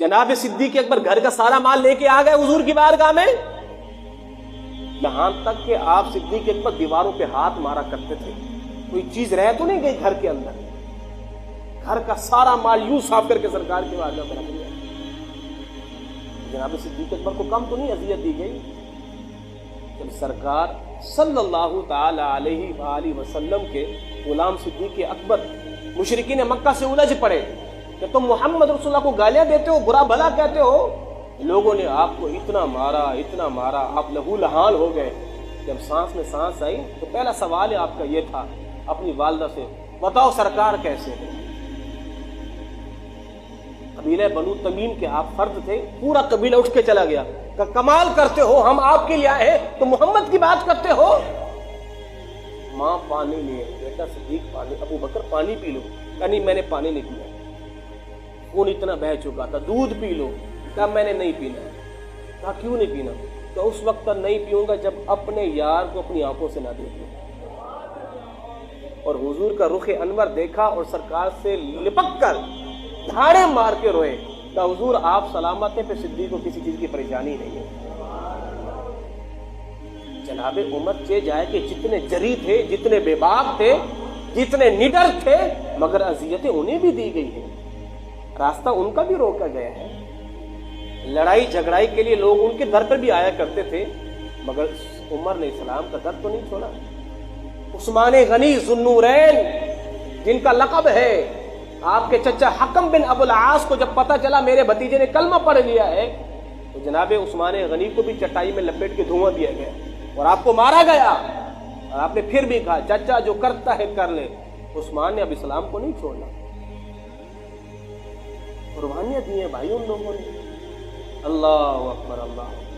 جناب صدیق اکبر گھر کا سارا مال لے کے آ گئے حضور کی بارگاہ میں، یہاں تک کہ آپ صدیق اکبر دیواروں پہ ہاتھ مارا کرتے تھے، کوئی چیز رہ تو نہیں گئی گھر کے اندر، گھر کا سارا مال یوں صاف کر کے سرکار کی بارگاہ میں رکھ دیا۔ جناب صدیق اکبر کو کم تو نہیں اذیت دی گئی؟ جب سرکار صلی اللہ تعالی علیہ وآلہ وسلم کے غلام صدیق اکبر مشرکین مکہ سے الجھ پڑے کہ تم محمد رسول اللہ کو گالیاں دیتے ہو، برا بھلا کہتے ہو، لوگوں نے آپ کو اتنا مارا، آپ لہو لہان ہو گئے۔ جب سانس میں سانس آئی تو پہلا سوال آپ کا یہ تھا اپنی والدہ سے، بتاؤ سرکار کیسے ہیں؟ قبیلہ بنو تمیم کے آپ فرد تھے، پورا قبیلہ اٹھ کے چلا گیا کہ کمال کرتے ہو، ہم آپ کے لیے آئے ہیں تو محمد کی بات کرتے ہو۔ ماں پانی لیے، بیٹا صدیق پانی، ابو بکر پانی پی لو، کہا نہیں میں نے پانی نہیں پیا، خون اتنا بہہ چکا تھا، دودھ پی لو، کہا میں نے نہیں پینا، کہا کیوں نہیں پینا؟ تو اس وقت تک نہیں پیوں گا جب اپنے یار کو اپنی آنکھوں سے نہ دیکھوں۔ اور حضور کا رخ انور دیکھا اور سرکار سے لپک کر دھاڑے مار کے روئے کہ حضور آپ سلامت ہیں، پہ صدیق کو کسی چیز کی پریشانی نہیں ہے۔ جناب عمر چے جائے کہ جتنے جری تھے، جتنے بے باک تھے، جتنے نڈر تھے، مگر اذیتیں انہیں بھی دی گئی ہیں، راستہ ان کا بھی روکا گیا ہے۔ لڑائی جھگڑائی کے لیے لوگ ان کے در پر بھی آیا کرتے تھے، مگر عمر نے اسلام کا در تو نہیں چھوڑا۔ عثمان غنی ذو النورین جن کا لقب ہے، آپ کے چچا حکم بن ابو العاص کو جب پتا چلا میرے بھتیجے نے کلمہ پڑھ لیا ہے تو جناب عثمان غنی کو بھی چٹائی میں لپیٹ کے دھواں دیا گیا اور آپ کو مارا گیا، اور آپ نے پھر بھی کہا چچا جو کرتا ہے کر لے۔ عثمان نے اب اسلام کو نہیں چھوڑنا، قربانیاں دی ہیں بھائی ان لوگوں نے۔ اللہ اکبر، اللہ اکبر۔